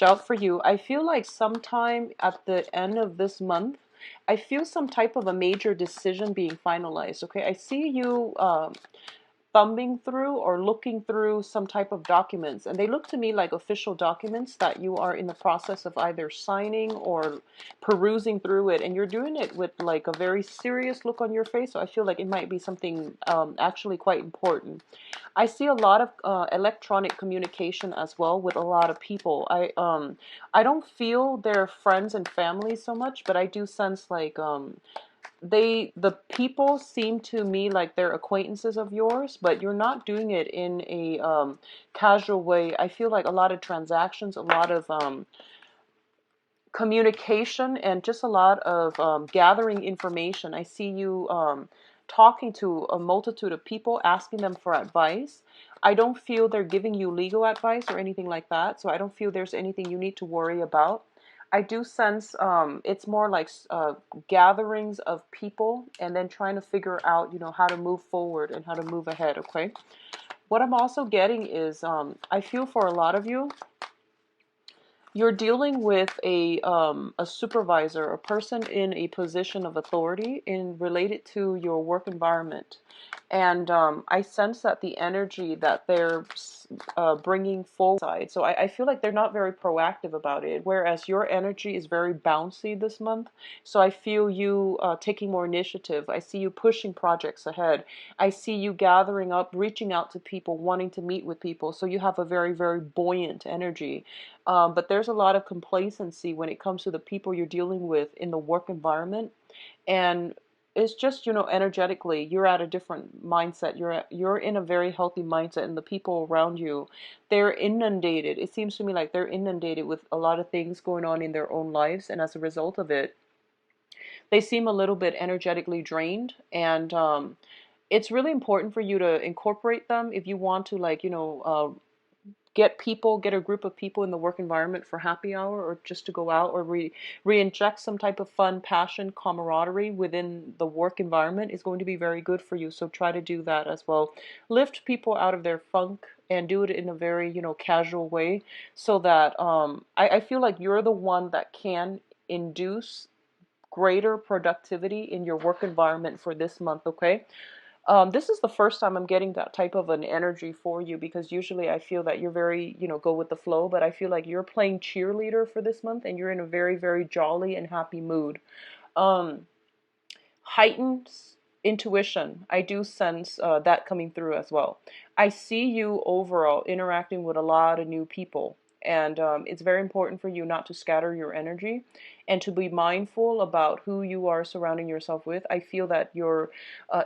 Out for you. I feel like sometime at the end of this month, I feel some type of a major decision being finalized. Okay, I see you thumbing through or looking through some type of documents, and they look to me like official documents that you are in the process of either signing or perusing through it, and you're doing it with like a very serious look on your face. So I feel like it might be something actually quite important. I see a lot of electronic communication as well with a lot of people. I don't feel their friends and family so much, but I do sense like the people seem to me like they're acquaintances of yours, but you're not doing it in a casual way. I feel like a lot of transactions, a lot of communication, and just a lot of gathering information. I see you talking to a multitude of people, asking them for advice. I don't feel they're giving you legal advice or anything like that, so I don't feel there's anything you need to worry about. I do sense it's more like gatherings of people and then trying to figure out, how to move forward and how to move ahead, okay? What I'm also getting is I feel for a lot of you, you're dealing with a supervisor, a person in a position of authority in related to your work environment, and I sense that the energy that they're bringing forward. So I feel like they're not very proactive about it, whereas your energy is very bouncy this month. So I feel you taking more initiative. I see you pushing projects ahead. I see you gathering up, reaching out to people, wanting to meet with people. So you have a very, very buoyant energy. But there's a lot of complacency when it comes to the people you're dealing with in the work environment. And it's just, energetically, you're at a different mindset. You're in a very healthy mindset, and the people around you, they're inundated. It seems to me like they're inundated with a lot of things going on in their own lives, and as a result of it, they seem a little bit energetically drained. And it's really important for you to incorporate them if you want to, like, get a group of people in the work environment for happy hour, or just to go out, or re-inject some type of fun, passion, camaraderie within the work environment is going to be very good for you. So try to do that as well. Lift people out of their funk and do it in a very, casual way, so that I feel like you're the one that can induce greater productivity in your work environment for this month, okay? This is the first time I'm getting that type of an energy for you, because usually I feel that you're very, go with the flow, but I feel like you're playing cheerleader for this month and you're in a very, very jolly and happy mood. Um, Heightened intuition. I do sense that coming through as well. I see you overall interacting with a lot of new people. And it's very important for you not to scatter your energy and to be mindful about who you are surrounding yourself with. I feel that your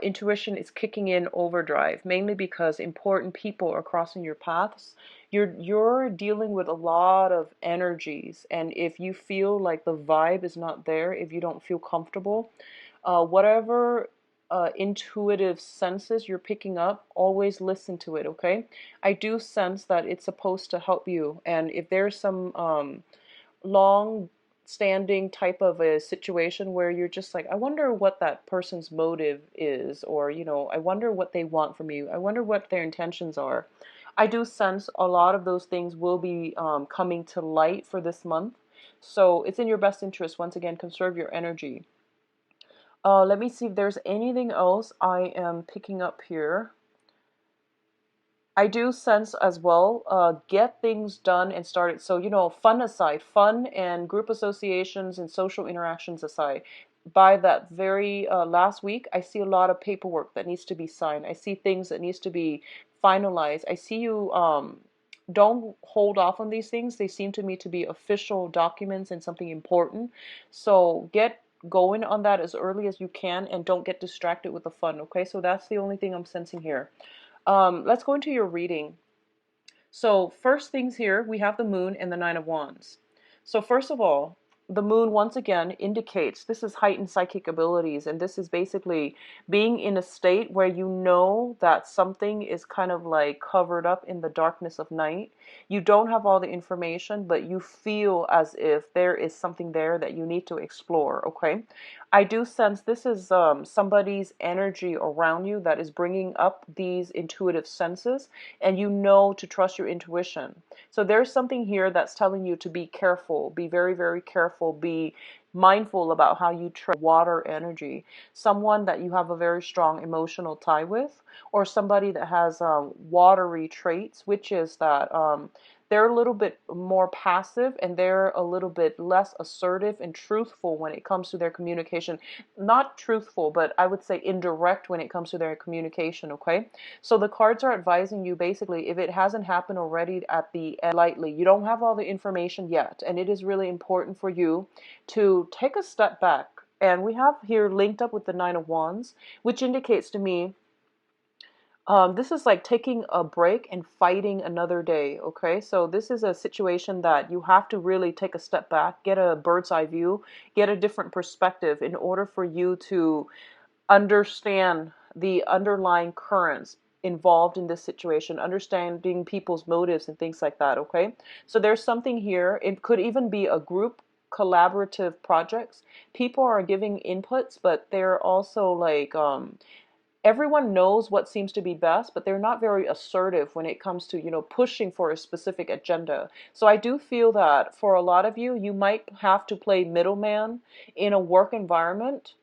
intuition is kicking in overdrive, mainly because important people are crossing your paths. You're dealing with a lot of energies, and if you feel like the vibe is not there, if you don't feel comfortable, whatever intuitive senses you're picking up, always listen to it, okay? I do sense that it's supposed to help you, and if there's some long standing type of a situation where you're just like, I wonder what that person's motive is, or, I wonder what they want from you, I wonder what their intentions are. I do sense a lot of those things will be coming to light for this month. So it's in your best interest, once again, conserve your energy. Let me see if there's anything else I am picking up here. I do sense as well, get things done and started. So, fun aside, fun and group associations and social interactions aside, by that very last week, I see a lot of paperwork that needs to be signed. I see things that needs to be finalized. I see you, don't hold off on these things. They seem to me to be official documents and something important. So get going on that as early as you can, and don't get distracted with the fun, okay? So that's the only thing I'm sensing here. Let's go into your reading. So first things here, we have the moon and the Nine of Wands. So first of all, the moon once again indicates this is heightened psychic abilities, and this is basically being in a state where you know that something is kind of like covered up in the darkness of night. You don't have all the information, but you feel as if there is something there that you need to explore, okay? I do sense this is somebody's energy around you that is bringing up these intuitive senses, and you know to trust your intuition. So there's something here that's telling you to be careful, be very, very careful, be mindful about how you treat water energy. Someone that you have a very strong emotional tie with, or somebody that has watery traits, which is that they're a little bit more passive and they're a little bit less assertive and truthful when it comes to their communication. Not truthful, but I would say indirect when it comes to their communication, okay? So the cards are advising you basically, if it hasn't happened already at the end, lightly, you don't have all the information yet, and it is really important for you to take a step back. And we have here linked up with the Nine of Wands, which indicates to me this is like taking a break and fighting another day, okay? So this is a situation that you have to really take a step back, get a bird's eye view, get a different perspective in order for you to understand the underlying currents involved in this situation, understanding people's motives and things like that, okay? So there's something here. It could even be a group collaborative projects. People are giving inputs, but they're also like everyone knows what seems to be best, but they're not very assertive when it comes to, pushing for a specific agenda. So I do feel that for a lot of you, you might have to play middleman in a work environment,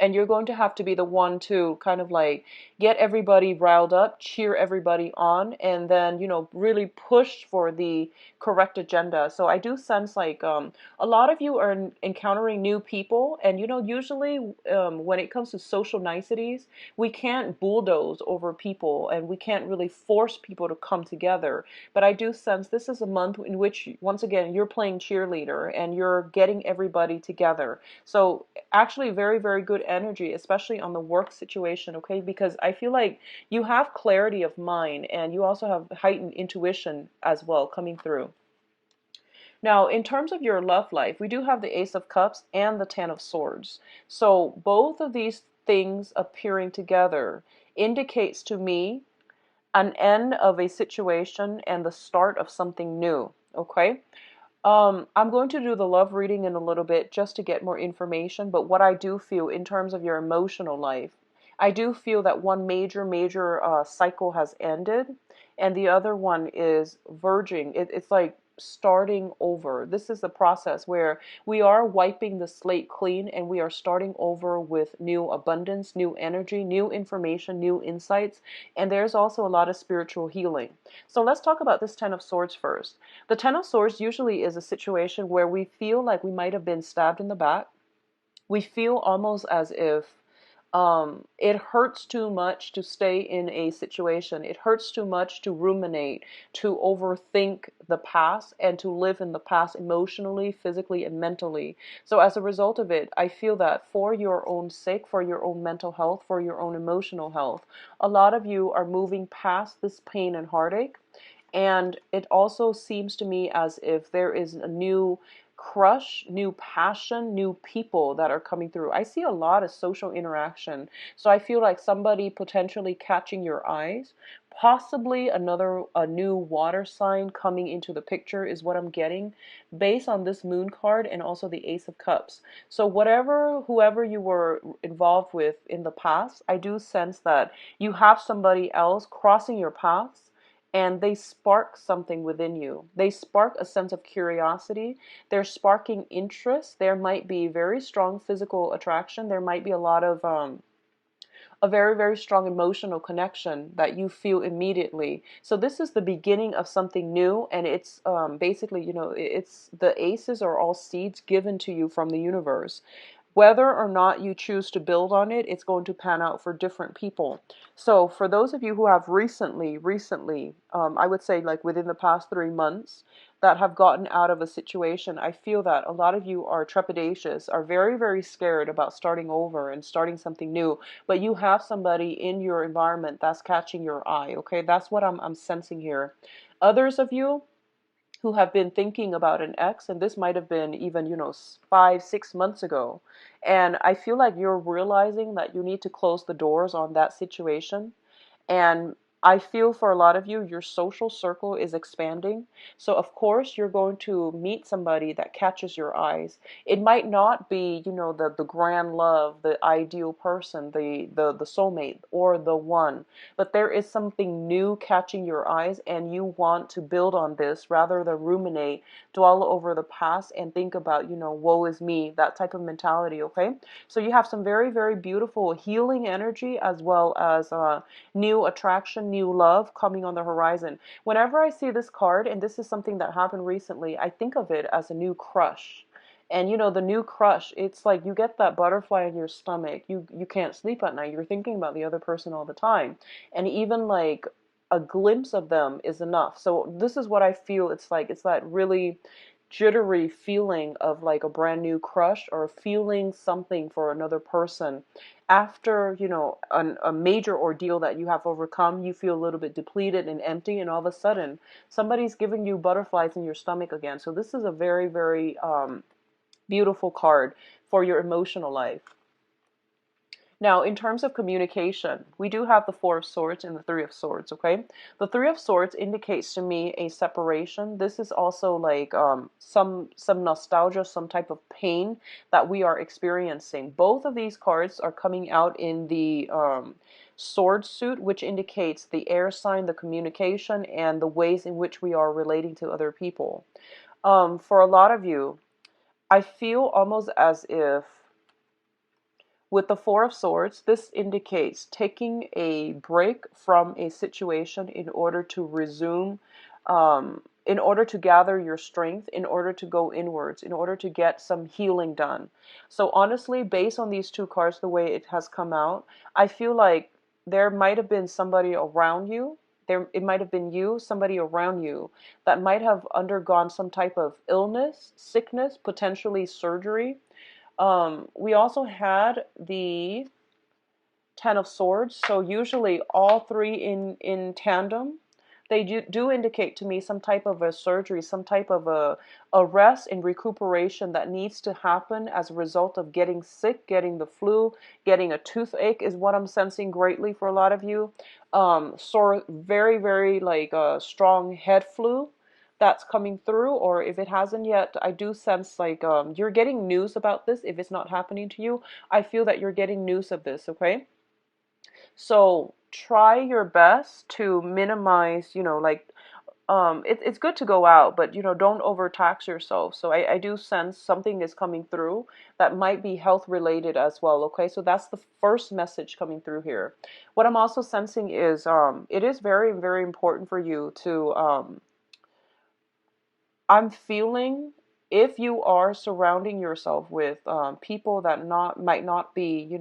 and you're going to have to be the one to kind of like get everybody riled up, cheer everybody on, and then really push for the correct agenda. So I do sense like a lot of you are encountering new people, and usually when it comes to social niceties, we can't bulldoze over people and we can't really force people to come together. But I do sense this is a month in which, once again, you're playing cheerleader and you're getting everybody together. So actually very, very good energy, especially on the work situation, okay? Because I feel like you have clarity of mind and you also have heightened intuition as well coming through. Now, in terms of your love life, we do have the Ace of Cups and the Ten of Swords. So both of these things appearing together indicates to me an end of a situation and the start of something new, okay? I'm going to do the love reading in a little bit just to get more information, but what I do feel in terms of your emotional life, I do feel that one major, major cycle has ended, and the other one is verging. It's like starting over. This is the process where we are wiping the slate clean and we are starting over with new abundance, new energy, new information, new insights, and there's also a lot of spiritual healing. So let's talk about this Ten of Swords first. The Ten of Swords usually is a situation where we feel like we might have been stabbed in the back. We feel almost as if it hurts too much to stay in a situation. It hurts too much to ruminate, to overthink the past, and to live in the past emotionally, physically, and mentally. So as a result of it, I feel that for your own sake, for your own mental health, for your own emotional health, a lot of you are moving past this pain and heartache. And it also seems to me as if there is a new crush, new passion, new people that are coming through. I see a lot of social interaction. So I feel like somebody potentially catching your eyes, possibly a new water sign coming into the picture is what I'm getting based on this moon card and also the Ace of Cups. So whoever you were involved with in the past, I do sense that you have somebody else crossing your paths and they spark something within you. They spark a sense of curiosity. They're sparking interest. There might be very strong physical attraction. There might be a lot of a very, very strong emotional connection that you feel immediately. So this is the beginning of something new, and it's basically, it's the aces are all seeds given to you from the universe. Whether or not you choose to build on it, it's going to pan out for different people. So for those of you who have recently, I would say like within the past 3 months, that have gotten out of a situation, I feel that a lot of you are trepidatious, are very, very scared about starting over and starting something new, but you have somebody in your environment that's catching your eye, okay? That's what I'm sensing here. Others of you who have been thinking about an ex, and this might have been even, 5, 6 months ago. And I feel like you're realizing that you need to close the doors on that situation. And I feel for a lot of you, your social circle is expanding. So of course you're going to meet somebody that catches your eyes. It might not be, the grand love, the ideal person, the soulmate or the one, but there is something new catching your eyes and you want to build on this rather than ruminate, dwell over the past and think about, woe is me, that type of mentality, okay? So you have some very, very beautiful healing energy as well as new attraction, new love coming on the horizon. Whenever I see this card, and this is something that happened recently, I think of it as a new crush. And the new crush, it's like you get that butterfly in your stomach. You can't sleep at night. You're thinking about the other person all the time. And even like a glimpse of them is enough. So this is what I feel it's like. It's that really jittery feeling of like a brand new crush or feeling something for another person after a major ordeal that you have overcome. You feel a little bit depleted and empty, and all of a sudden somebody's giving you butterflies in your stomach again. So this is a very, very beautiful card for your emotional life. Now, in terms of communication, we do have the Four of Swords and the Three of Swords, okay? The Three of Swords indicates to me a separation. This is also like some nostalgia, some type of pain that we are experiencing. Both of these cards are coming out in the sword suit, which indicates the air sign, the communication, and the ways in which we are relating to other people. For a lot of you, I feel almost as if with the Four of Swords, this indicates taking a break from a situation in order to resume, in order to gather your strength, in order to go inwards, in order to get some healing done. So honestly, based on these two cards, the way it has come out, I feel like there might have been somebody around you. It might have been you, somebody around you that might have undergone some type of illness, sickness, potentially surgery. We also had the Ten of Swords, so usually all three in tandem. They do indicate to me some type of a surgery, some type of a rest and recuperation that needs to happen as a result of getting sick, getting the flu, getting a toothache is what I'm sensing greatly for a lot of you. Sore, very, very like strong head flu that's coming through, or if it hasn't yet, I do sense like you're getting news about this. If it's not happening to you, I feel that you're getting news of this, okay? So try your best to minimize, like it's good to go out, but don't overtax yourself. So I do sense something is coming through that might be health related as well, okay? So that's the first message coming through here. What I'm also sensing is it is very, very important for you to I'm feeling if you are surrounding yourself with people that not might not be,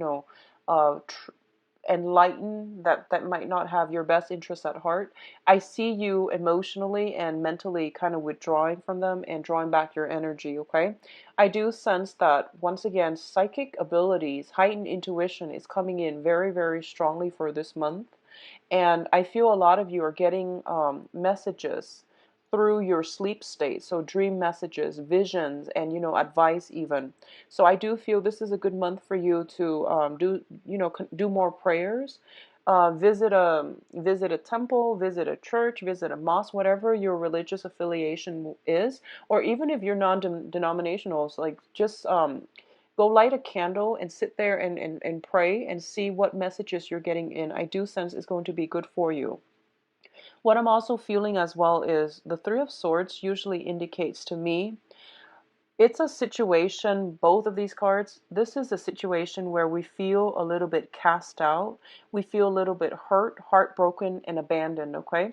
enlightened, that might not have your best interests at heart. I see you emotionally and mentally kind of withdrawing from them and drawing back your energy, okay? I do sense that once again, psychic abilities, heightened intuition is coming in very, very strongly for this month. And I feel a lot of you are getting messages through your sleep state. So dream messages, visions, and advice even. So I do feel this is a good month for you to do more prayers. Visit a temple, visit a church, visit a mosque, whatever your religious affiliation is, or even if you're non-denominational, so like just go light a candle and sit there and pray and see what messages you're getting in. I do sense it's going to be good for you. What I'm also feeling as well is the Three of Swords usually indicates to me it's a situation, both of these cards, this is a situation where we feel a little bit cast out. We feel a little bit hurt, heartbroken, and abandoned, okay?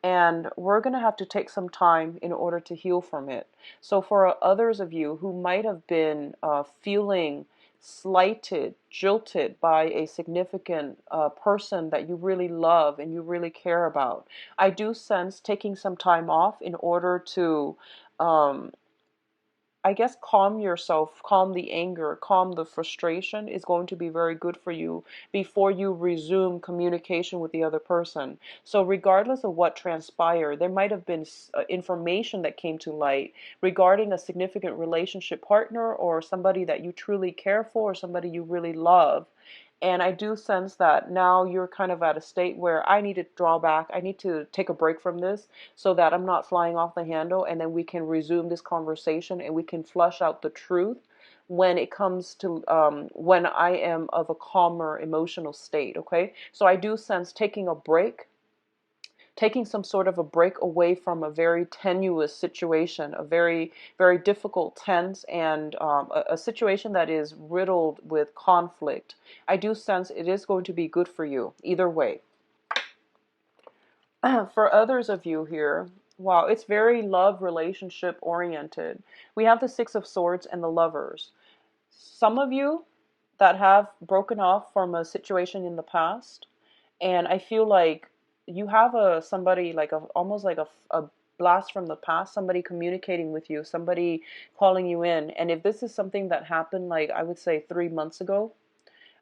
And we're going to have to take some time in order to heal from it. So for others of you who might have been feeling slighted, jilted by a significant person that you really love and you really care about, I do sense taking some time off in order to um, I guess calm yourself, calm the anger, calm the frustration is going to be very good for you before you resume communication with the other person. So regardless of what transpired, there might have been information that came to light regarding a significant relationship partner or somebody that you truly care for or somebody you really love. And I do sense that now you're kind of at a state where I need to draw back. I need to take a break from this so that I'm not flying off the handle, and then we can resume this conversation and we can flush out the truth when it comes to when I am of a calmer emotional state. Okay, so I do sense taking a break, taking some sort of a break away from a very tenuous situation, a very, very difficult, tense, and a situation that is riddled with conflict. I do sense it is going to be good for you either way. For others of you here, wow, it's very love relationship oriented. We have the Six of Swords and the Lovers. Some of you that have broken off from a situation in the past, and I feel like you have a somebody like a almost like a blast from the past, somebody communicating with you, somebody calling you in. And if this is something that happened, like I would say 3 months ago,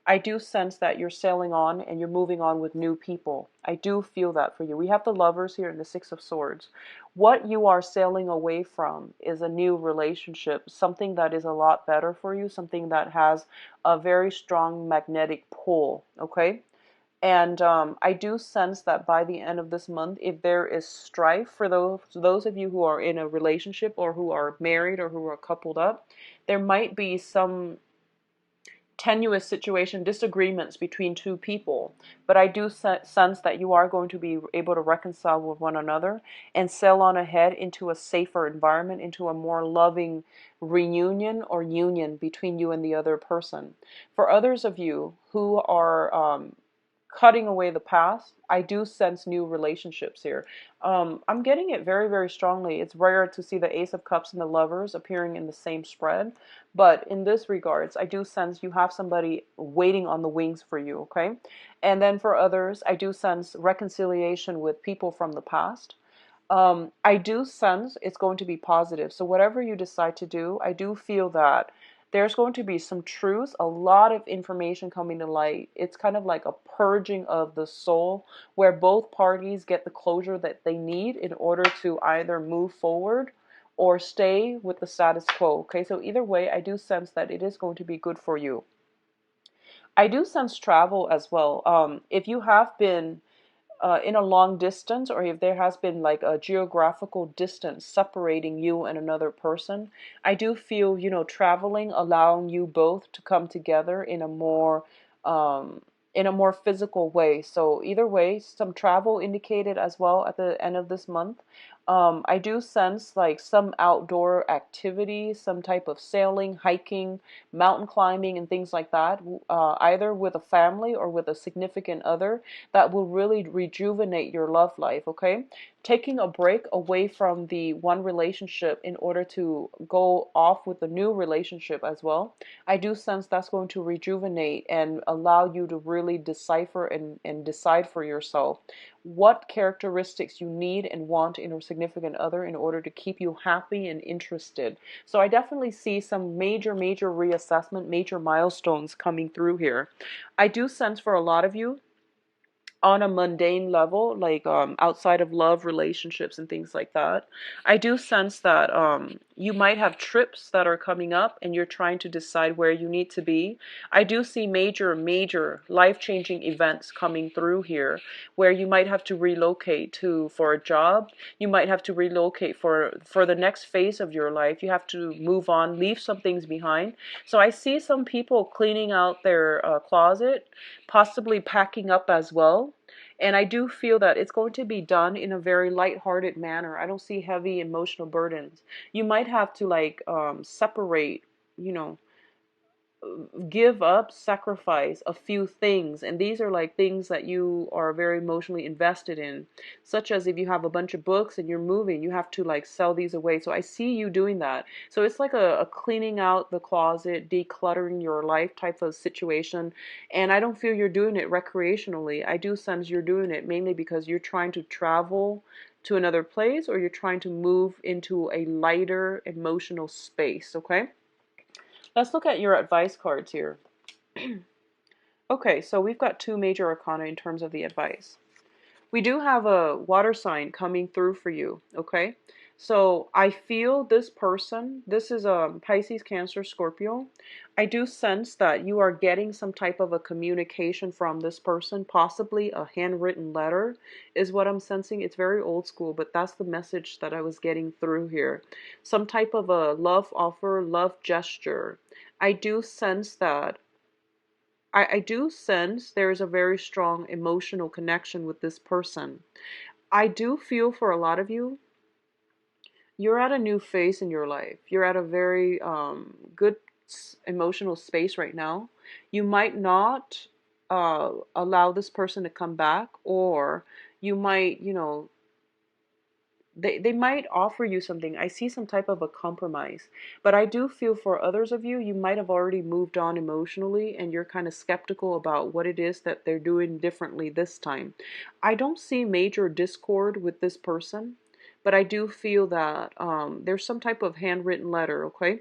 I do sense that you're sailing on and you're moving on with new people. I do feel that for you. We have the Lovers here and the Six of Swords. What you are sailing away from is a new relationship, something that is a lot better for you, something that has a very strong magnetic pull, okay? And I do sense that by the end of this month, if there is strife for those of you who are in a relationship or who are married or who are coupled up, there might be some tenuous situation, disagreements between two people. But I do sense that you are going to be able to reconcile with one another and sail on ahead into a safer environment, into a more loving reunion or union between you and the other person. For others of you who are cutting away the past, I do sense new relationships here. I'm getting it very, very strongly. It's rare to see the Ace of Cups and the Lovers appearing in the same spread, but in this regards, I do sense you have somebody waiting on the wings for you, okay? And then for others, I do sense reconciliation with people from the past. I do sense it's going to be positive. So whatever you decide to do, I do feel that there's going to be some truth, a lot of information coming to light. It's kind of like a purging of the soul where both parties get the closure that they need in order to either move forward or stay with the status quo. Okay, so either way, I do sense that it is going to be good for you. I do sense travel as well. If you have been in a long distance, or if there has been like a geographical distance separating you and another person, I do feel, traveling, allowing you both to come together um, in a more physical way. So either way, some travel indicated as well at the end of this month. I do sense like some outdoor activity, some type of sailing, hiking, mountain climbing, and things like that, either with a family or with a significant other, that will really rejuvenate your love life, okay? Taking a break away from the one relationship in order to go off with a new relationship as well. I do sense that's going to rejuvenate and allow you to really decipher and decide for yourself what characteristics you need and want in a significant other in order to keep you happy and interested. So I definitely see some major, major reassessment, major milestones coming through here. I do sense for a lot of you, on a mundane level, like outside of love, relationships, and things like that, I do sense that you might have trips that are coming up and you're trying to decide where you need to be. I do see major, major life-changing events coming through here where you might have to relocate to for a job. You might have to relocate for the next phase of your life. You have to move on, leave some things behind. So I see some people cleaning out their closet, possibly packing up as well. And I do feel that it's going to be done in a very light-hearted manner. I don't see heavy emotional burdens. You might have to like separate, you know, give up, sacrifice a few things. And these are like things that you are very emotionally invested in, such as if you have a bunch of books and you're moving, you have to like sell these away. So I see you doing that. So it's like a cleaning out the closet, decluttering your life type of situation. And I don't feel you're doing it recreationally. I do sense you're doing it mainly because you're trying to travel to another place, or you're trying to move into a lighter emotional space, okay? Let's look at your advice cards here. Okay, so we've got two major arcana in terms of the advice. We do have a water sign coming through for you, okay? So I feel this person, this is a Pisces, Cancer, Scorpio. I do sense that you are getting some type of a communication from this person, possibly a handwritten letter is what I'm sensing. It's very old school, but that's the message that I was getting through here. Some type of a love offer, love gesture. I do sense that. I do sense there's a very strong emotional connection with this person. I do feel for a lot of you, you're at a new phase in your life. You're at a very good emotional space right now. You might not allow this person to come back, or you might, they might offer you something. I see some type of a compromise. But I do feel for others of you, you might have already moved on emotionally and you're kind of skeptical about what it is that they're doing differently this time. I don't see major discord with this person, but I do feel that there's some type of handwritten letter, okay?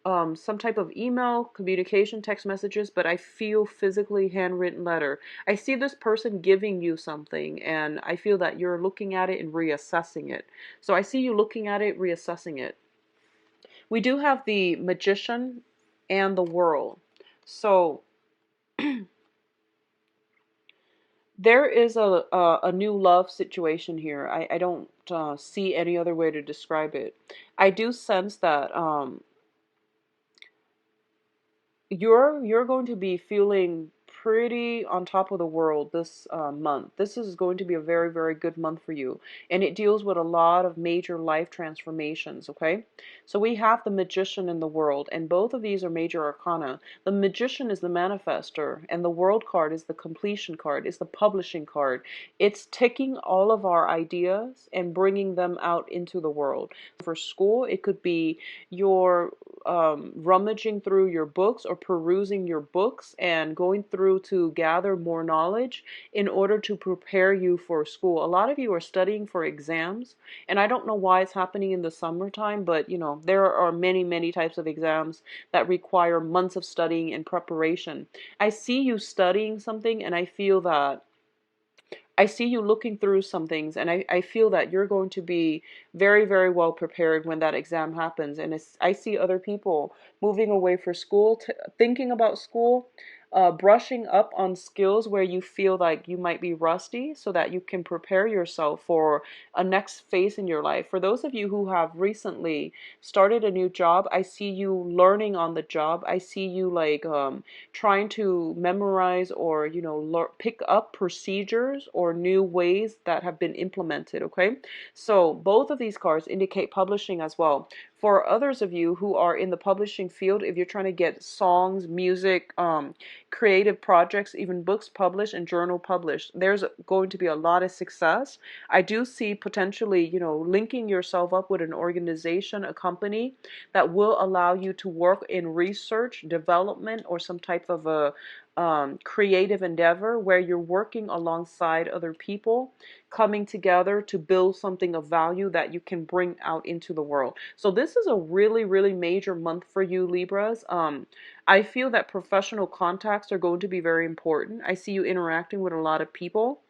Some type of email, communication, text messages, but I feel physically handwritten letter. I see this person giving you something, and I feel that you're looking at it and reassessing it. So I see you looking at it, reassessing it. We do have the Magician and the World. So there is a new love situation here. I don't see any other way to describe it. I do sense that you're going to be feeling pretty on top of the world this month. This is going to be a very, very good month for you. And it deals with a lot of major life transformations, okay? So we have the Magician and the World, and both of these are major arcana. The Magician is the manifester, and the World card is the completion card, is the publishing card. It's taking all of our ideas and bringing them out into the world. For school, it could be your rummaging through your books or perusing your books and going through to gather more knowledge in order to prepare you for school. A lot of you are studying for exams, and I don't know why it's happening in the summertime, but there are many, many types of exams that require months of studying and preparation. I see you studying something, and I feel that I see you looking through some things, and I feel that you're going to be very, very well prepared when that exam happens. And I see other people moving away for school, thinking about school, brushing up on skills where you feel like you might be rusty so that you can prepare yourself for a next phase in your life. For those of you who have recently started a new job, I see you learning on the job. I see you like trying to memorize or pick up procedures or new ways that have been implemented. Okay, so both of these cards indicate publishing as well. For others of you who are in the publishing field, if you're trying to get songs, music, creative projects, even books published and journal published, there's going to be a lot of success. I do see potentially linking yourself up with an organization, a company that will allow you to work in research, development, or some type of a creative endeavor where you're working alongside other people, coming together to build something of value that you can bring out into the world. So this is a really, really major month for you, Libras. I feel that professional contacts are going to be very important. I see you interacting with a lot of people.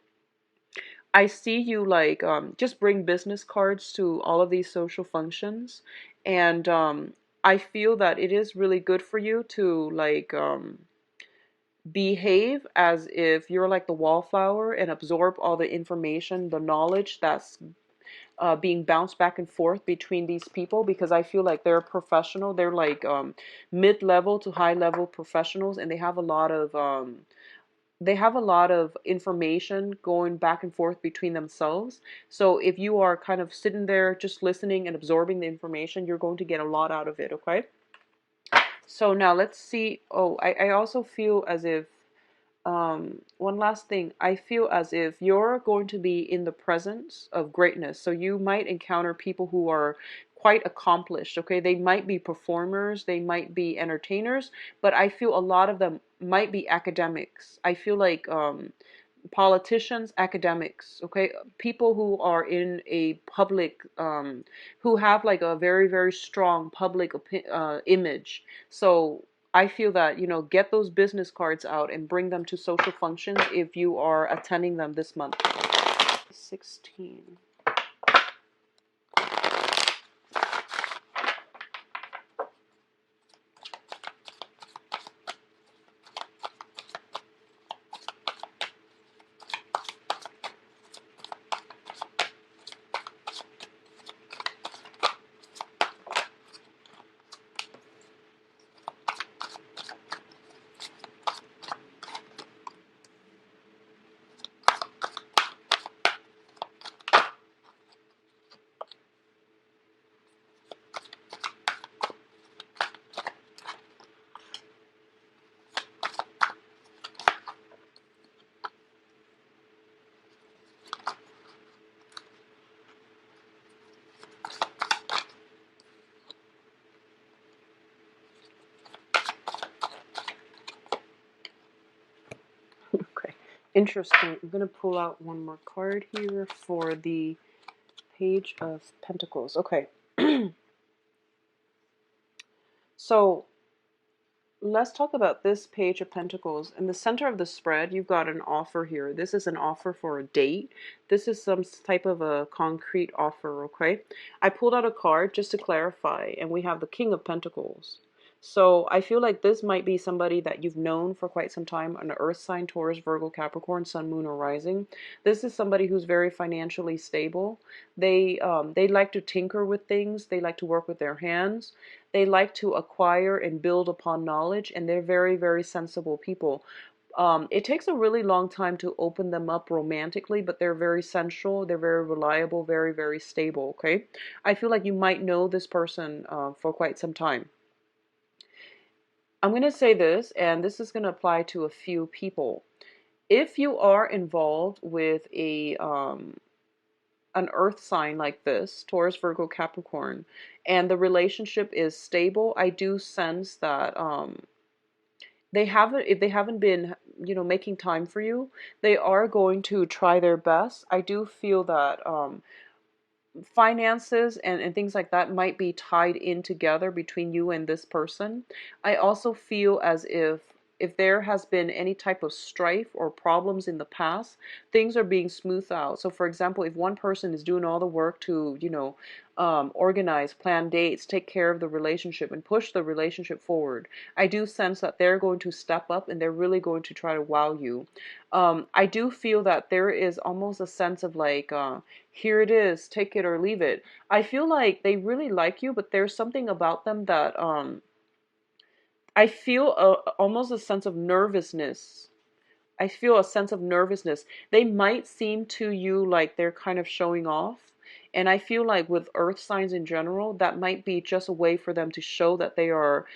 I see you like just bring business cards to all of these social functions, and I feel that it is really good for you to like behave as if you're like the wallflower and absorb all the information, the knowledge that's being bounced back and forth between these people, because I feel like they're professional. They're like mid-level to high-level professionals, and they have a lot of information going back and forth between themselves. So if you are kind of sitting there just listening and absorbing the information, you're going to get a lot out of it, okay? So now let's see. Oh, I also feel as if, one last thing, I feel as if you're going to be in the presence of greatness. So you might encounter people who are quite accomplished, okay? They might be performers, they might be entertainers, but I feel a lot of them might be academics. I feel like politicians, academics, okay, people who are in a public, who have like a very, very strong public image. So I feel that, get those business cards out and bring them to social functions if you are attending them this month. 16. Interesting. I'm going to pull out one more card here for the Page of Pentacles. Okay. So let's talk about this Page of Pentacles. In the center of the spread, you've got an offer here. This is an offer for a date. This is some type of a concrete offer, okay? I pulled out a card just to clarify, and we have the King of Pentacles. So I feel like this might be somebody that you've known for quite some time, an earth sign, Taurus, Virgo, Capricorn, Sun, Moon, or Rising. This is somebody who's very financially stable. They like to tinker with things. They like to work with their hands. They like to acquire and build upon knowledge, and they're very, very sensible people. It takes a really long time to open them up romantically, but they're very sensual, they're very reliable, very, very stable, okay? I feel like you might know this person for quite some time. I'm going to say this, and this is going to apply to a few people. If you are involved with an earth sign like this, Taurus, Virgo, Capricorn, and the relationship is stable, I do sense that they haven't, if they haven't been, making time for you, they are going to try their best. I do feel that finances and things like that might be tied in together between you and this person. I also feel as if there has been any type of strife or problems in the past, things are being smoothed out. So for example, if one person is doing all the work to, organize, plan dates, take care of the relationship and push the relationship forward, I do sense that they're going to step up and they're really going to try to wow you. I do feel that there is almost a sense of like, here it is, take it or leave it. I feel like they really like you, but there's something about them that I feel almost a sense of nervousness. I feel a sense of nervousness. They might seem to you like they're kind of showing off. And I feel like with earth signs in general, that might be just a way for them to show that they are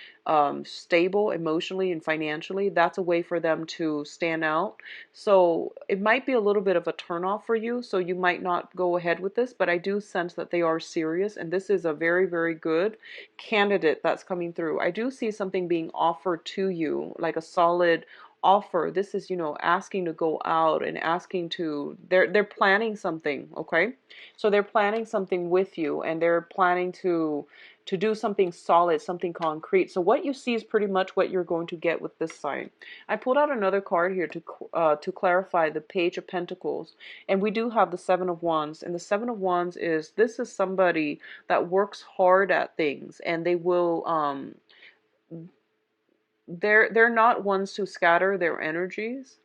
stable emotionally and financially. That's a way for them to stand out. So it might be a little bit of a turnoff for you. So you might not go ahead with this, but I do sense that they are serious. And this is a very, very good candidate that's coming through. I do see something being offered to you, like a solid offer. This is, asking to go out and asking to, they're planning something, okay? So they're planning something with you, and they're planning to do something solid, something concrete. So what you see is pretty much what you're going to get with this sign. I pulled out another card here to clarify the Page of Pentacles, and we do have the Seven of Wands. And the Seven of Wands is, this is somebody that works hard at things, and they will they're not ones to scatter their energies.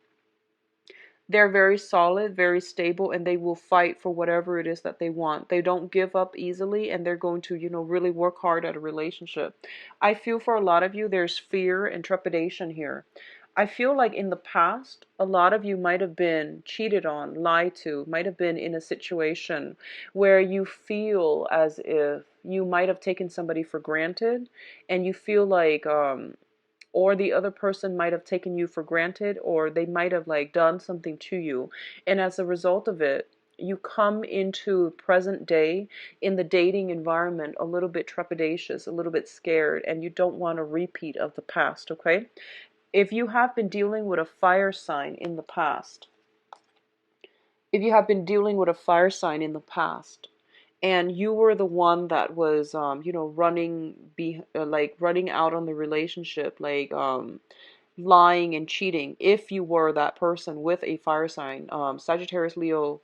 They're very solid, very stable, and they will fight for whatever it is that they want. They don't give up easily, and they're going to, really work hard at a relationship. I feel for a lot of you, there's fear and trepidation here. I feel like in the past, a lot of you might have been cheated on, lied to, might have been in a situation where you feel as if you might have taken somebody for granted, and you feel like, or the other person might have taken you for granted, or they might have like done something to you, and as a result of it, you come into present day in the dating environment a little bit trepidatious, a little bit scared, and you don't want a repeat of the past, okay? If you have been dealing with a fire sign in the past, if you have been dealing with a fire sign in the past, and you were the one that was like running out on the relationship, like lying and cheating, if you were that person with a fire sign, Sagittarius, Leo,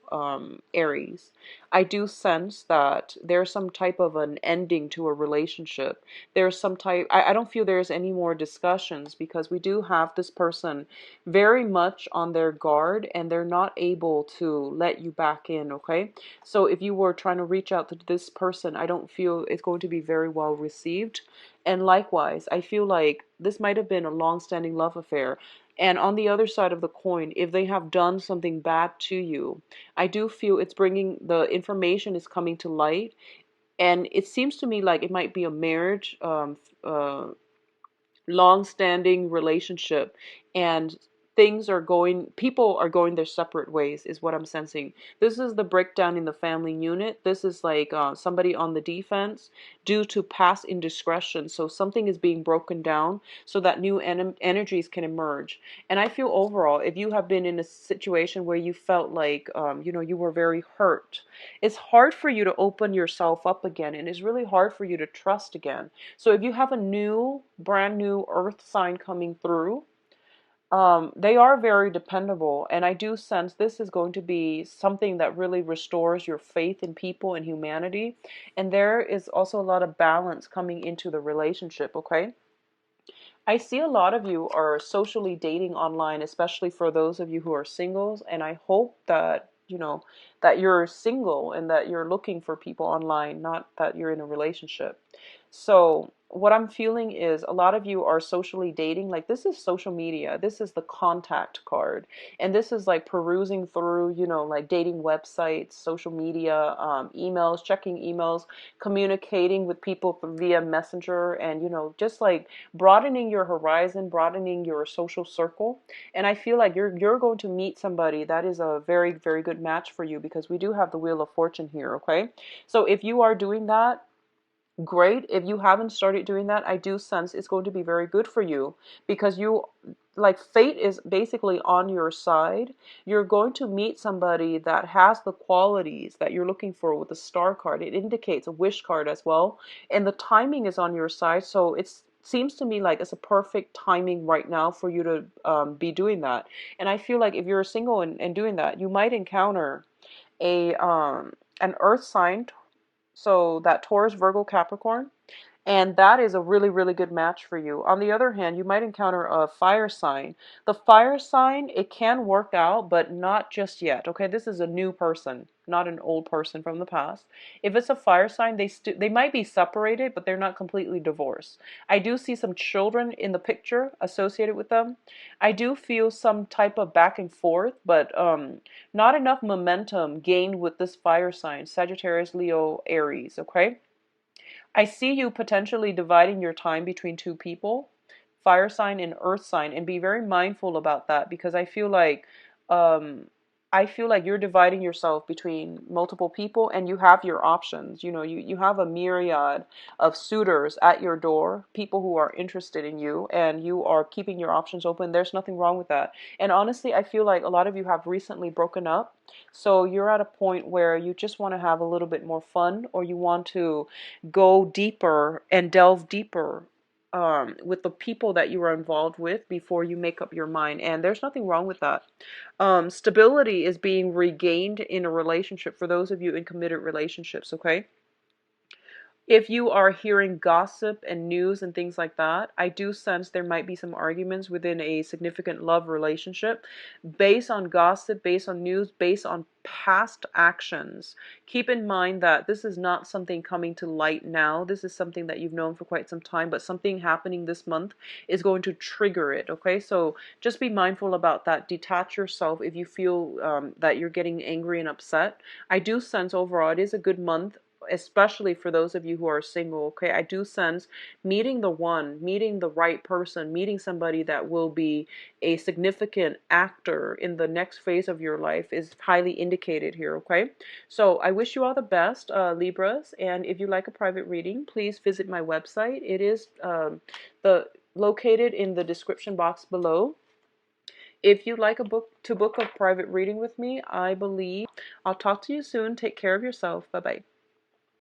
Aries, I do sense that there's some type of an ending to a relationship. There's some type, I don't feel there's any more discussions, because we do have this person very much on their guard, and they're not able to let you back in, okay? So if you were trying to reach out to this person, I don't feel it's going to be very well received. And likewise, I feel like this might have been a long-standing love affair. And on the other side of the coin, if they have done something bad to you, I do feel it's bringing, the information is coming to light. And it seems to me like it might be a marriage, long-standing relationship. And people are going their separate ways, is what I'm sensing. This is the breakdown in the family unit. This is like somebody on the defense due to past indiscretion. So something is being broken down so that new energies can emerge. And I feel overall, if you have been in a situation where you felt like, you were very hurt, it's hard for you to open yourself up again, and it's really hard for you to trust again. So if you have a brand new earth sign coming through, they are very dependable, and I do sense this is going to be something that really restores your faith in people and humanity. And there is also a lot of balance coming into the relationship, okay? I see a lot of you are socially dating online, especially for those of you who are singles, and I hope that, that you're single and that you're looking for people online, not that you're in a relationship. So, what I'm feeling is a lot of you are socially dating. Like, this is social media. This is the contact card. And this is like perusing through, like dating websites, social media, emails, checking emails, communicating with people via messenger, and, just like broadening your horizon, broadening your social circle. And I feel like you're going to meet somebody that is a very, very good match for you, because we do have the Wheel of Fortune here, okay? So if you are doing that, great. If you haven't started doing that, I do sense it's going to be very good for you, because like, fate is basically on your side. You're going to meet somebody that has the qualities that you're looking for with the star card. It indicates a wish card as well. And the timing is on your side. So it seems to me like it's a perfect timing right now for you to be doing that. And I feel like if you're single and doing that, you might encounter an earth sign, so that Taurus, Virgo, Capricorn, and that is a really, really good match for you. On the other hand, you might encounter a fire sign. The fire sign, it can work out, but not just yet. Okay, this is a new person, not an old person from the past. If it's a fire sign, they might be separated, but they're not completely divorced. I do see some children in the picture associated with them. I do feel some type of back and forth, but not enough momentum gained with this fire sign, Sagittarius, Leo, Aries. Okay. I see you potentially dividing your time between two people, fire sign and earth sign, and be very mindful about that, because um I feel like you're dividing yourself between multiple people, and you have your options. You have a myriad of suitors at your door, people who are interested in you, and you are keeping your options open. There's nothing wrong with that. And honestly, I feel like a lot of you have recently broken up. So you're at a point where you just want to have a little bit more fun, or you want to go deeper and delve deeper with the people that you are involved with before you make up your mind. And there's nothing wrong with that. Stability is being regained in a relationship for those of you in committed relationships, okay? If you are hearing gossip and news and things like that, I do sense there might be some arguments within a significant love relationship based on gossip, based on news, based on past actions. Keep in mind that this is not something coming to light now. This is something that you've known for quite some time, but something happening this month is going to trigger it, okay? So just be mindful about that. Detach yourself if you feel that you're getting angry and upset. I do sense overall it is a good month, especially for those of you who are single, okay? I do sense meeting the one, meeting the right person, meeting somebody that will be a significant actor in the next phase of your life is highly indicated here, okay? So I wish you all the best, Libras, and if you like a private reading, please visit my website. It is located in the description box below. If you'd like to book a private reading with me, I believe I'll talk to you soon. Take care of yourself. Bye-bye.